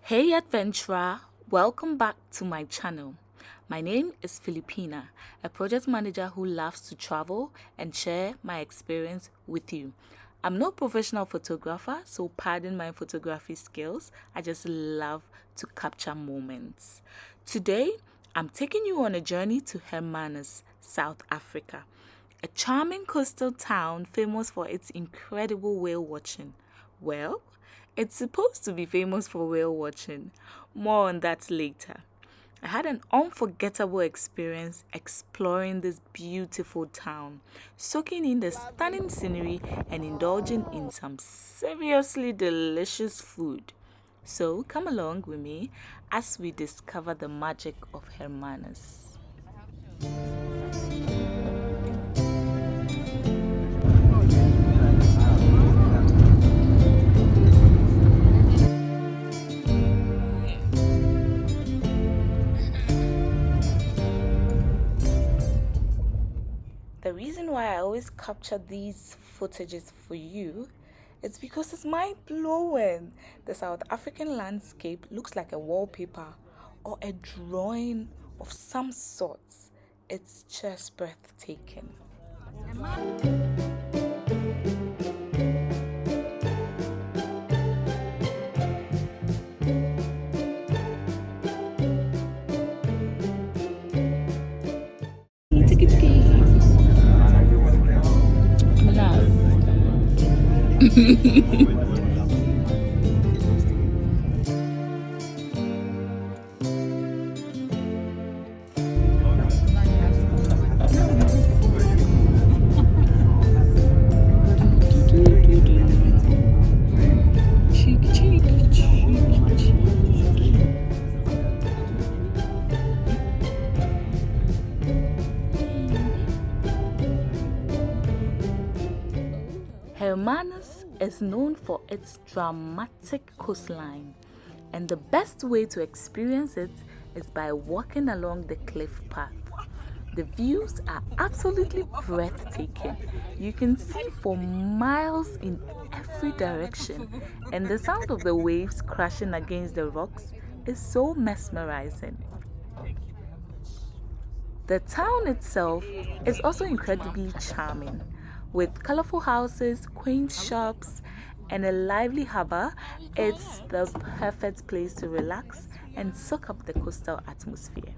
Hey adventurer, welcome back to my channel. My name is Pina, a project manager who loves to travel and share my experience with you. I'm no professional photographer, so pardon my photography skills. I just love to capture moments. Today, I'm taking you on a journey to Hermanus, South Africa, a charming coastal town famous for its incredible whale watching. Well, it's supposed to be famous for whale watching. More on that later. I had an unforgettable experience exploring this beautiful town, soaking in the stunning scenery and indulging in some seriously delicious food. So come along with me as we discover the magic of Hermanus. The reason why I always capture these footages for you is because it's mind-blowing. The South African landscape looks like a wallpaper or a drawing of some sort. It's just breathtaking. Hermanus is known for its dramatic coastline, and the best way to experience it is by walking along the cliff path. The views are absolutely breathtaking. You can see for miles in every direction, and the sound of the waves crashing against the rocks is so mesmerizing. The town itself is also incredibly charming. With colorful houses, quaint shops, and a lively harbor, it's the perfect place to relax and soak up the coastal atmosphere.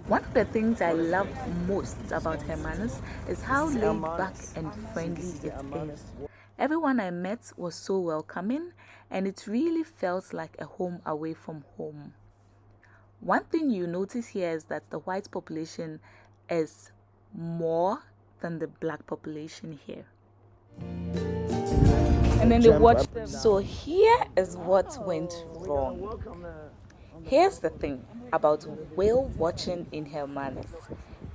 One of the things I love most about Hermanus is how laid back and friendly it is. Everyone I met was so welcoming, and it really felt like a home away from home. One thing you notice here is that the white population is more than the black population here. And then they watch them. So here is what went wrong. Here's the thing about whale watching in Hermanus.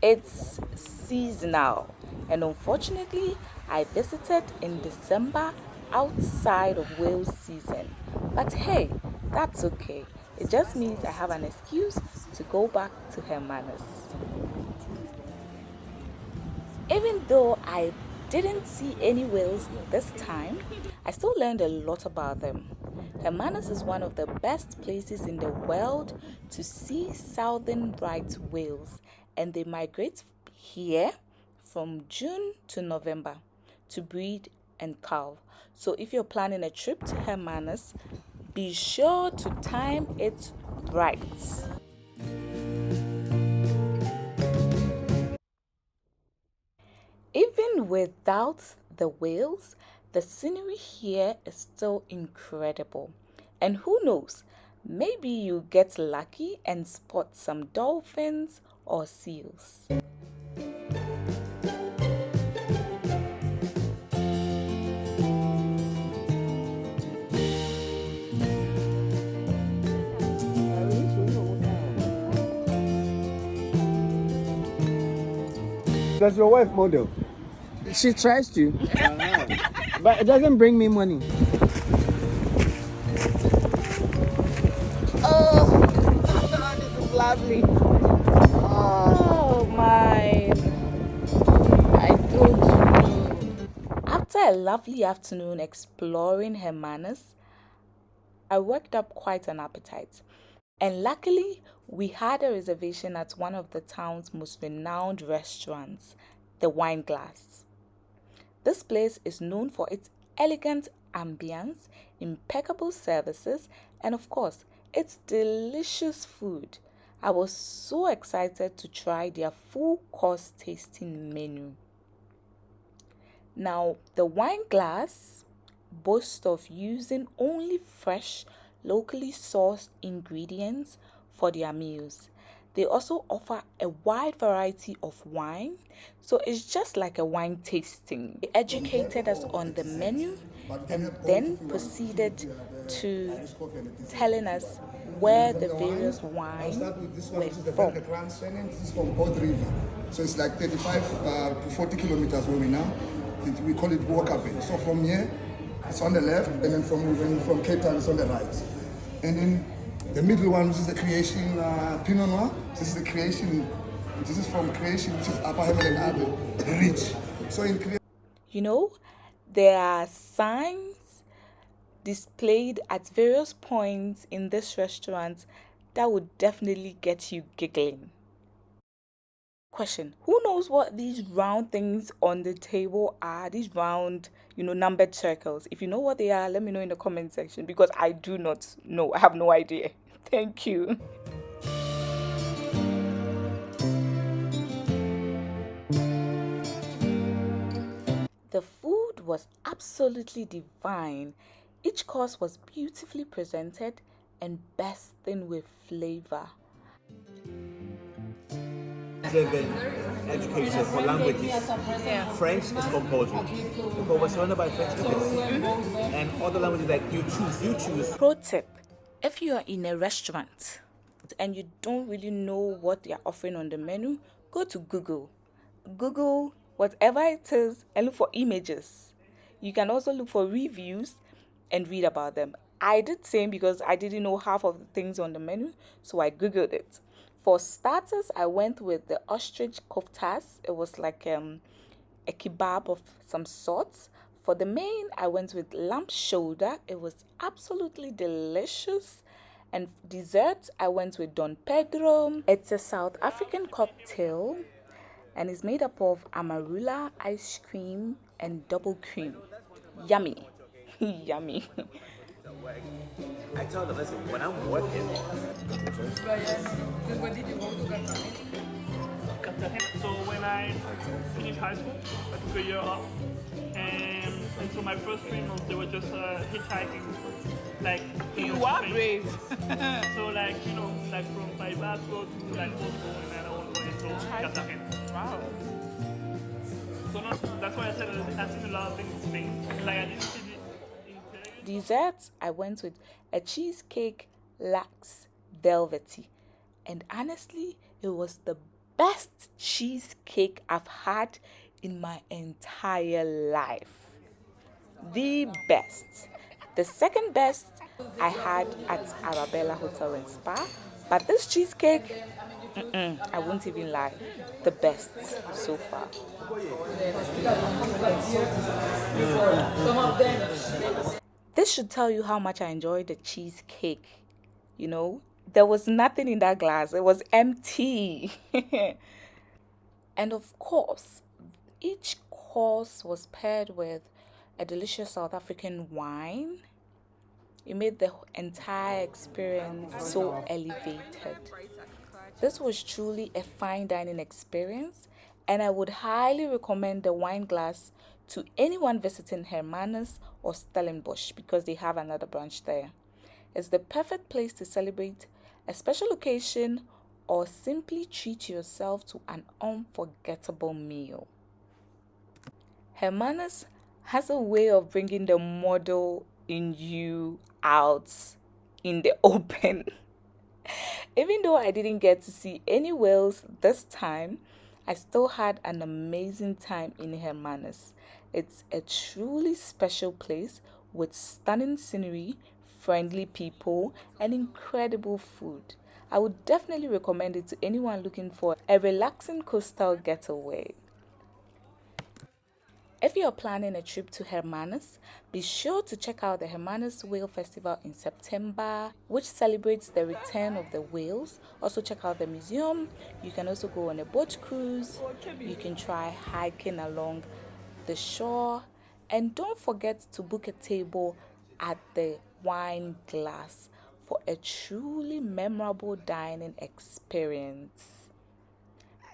It's seasonal, and unfortunately I visited in December outside of whale season. But hey, that's okay. It just means I have an excuse to go back to Hermanus. Even though I didn't see any whales this time, I still learned a lot about them. Hermanus is one of the best places in the world to see southern right whales, and they migrate here from June to November to breed and calve. So if you're planning a trip to Hermanus, be sure to time it right. Even without the whales, the scenery here is still incredible. And who knows, maybe you get lucky and spot some dolphins or seals. Does your wife model? She tries to, but it doesn't bring me money. Oh, this is lovely. Oh my! I told you. After a lovely afternoon exploring Hermanus, I worked up quite an appetite. And luckily, we had a reservation at one of the town's most renowned restaurants, the Wine Glass. This place is known for its elegant ambience, impeccable services, and of course, its delicious food. I was so excited to try their full course tasting menu. Now, the Wine Glass boasts of using only fresh, locally sourced ingredients for their meals. They also offer a wide variety of wine, so it's just like a wine tasting. They educated us on the menu and then proceeded to telling us where the various wines were from. This is from Both River, so it's like 35 to 40 kilometers where we now. We call it Walker Bay. So from here, it's on the left, and then from Cape Town, it's on the right. And then the middle one, which is the creation Pinot Noir. This is the creation. This is from creation, which is Upper Hamilton Abbey, rich. So in creation, You know, there are signs displayed at various points in this restaurant that would definitely get you giggling. Question: who knows what these round things on the table are? These round, numbered circles. If you know what they are, let me know in the comment section because I do not know. I have no idea. Thank you. The food was absolutely divine. Each course was beautifully presented and bursting with flavor. Driven education for languages. French is compulsory because we're surrounded by French speakers and other languages like you choose. Pro tip: if you are in a restaurant and you don't really know what they are offering on the menu, go to Google. Google whatever it is and look for images. You can also look for reviews and read about them. I did same because I didn't know half of the things on the menu, so I Googled it. For starters, I went with the ostrich koftas. It was like a kebab of some sorts. For the main, I went with lamb shoulder. It was absolutely delicious. And dessert, I went with Don Pedro. It's a South African cocktail and it's made up of amarula ice cream and double cream. Yummy. Yummy. I tell them, listen, when I'm working, So when I finished high school, I took a year off, and so my first 3 months they were just hitchhiking, like You are brave. so like like from Paibasco to like Boston and then all the way to Cartagena. Wow. So no, that's why I said I've seen a lot of things in Spain. Like I didn't see the interior. Desserts, I went with a cheesecake lax velvety. And honestly, it was the best cheesecake I've had in my entire life. The best. The second best I had at Arabella Hotel and Spa. But this cheesecake, I won't even lie, the best so far. This should tell you how much I enjoyed the cheesecake. There was nothing in that glass, it was empty. And of course, each course was paired with a delicious South African wine. It made the entire experience so elevated. This was truly a fine dining experience, and I would highly recommend the Wine Glass to anyone visiting Hermanus or Stellenbosch because they have another branch there. It's the perfect place to celebrate a special occasion or simply treat yourself to an unforgettable meal. Hermanus has a way of bringing the model in you out in the open. Even though I didn't get to see any whales this time, I still had an amazing time in Hermanus. It's a truly special place with stunning scenery, friendly people, and incredible food. I would definitely recommend it to anyone looking for a relaxing coastal getaway. If you're planning a trip to Hermanus, be sure to check out the Hermanus Whale Festival in September, which celebrates the return of the whales. Also check out the museum. You can also go on a boat cruise. You can try hiking along the shore. And don't forget to book a table at the wine glass for a truly memorable dining experience.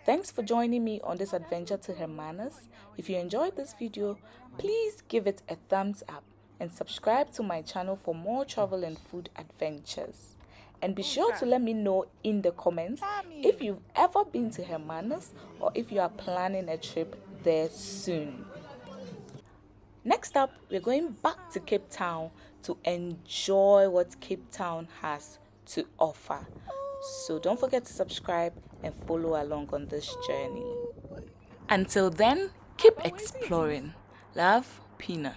Thanks for joining me on this adventure to Hermanus. If you enjoyed this video, please give it a thumbs up and subscribe to my channel for more travel and food adventures. And be sure to let me know in the comments if you've ever been to Hermanus or if you are planning a trip there soon. Next up, we're going back to Cape Town to enjoy what Cape Town has to offer. So don't forget to subscribe and follow along on this journey. Until then, keep exploring. Love, Pina.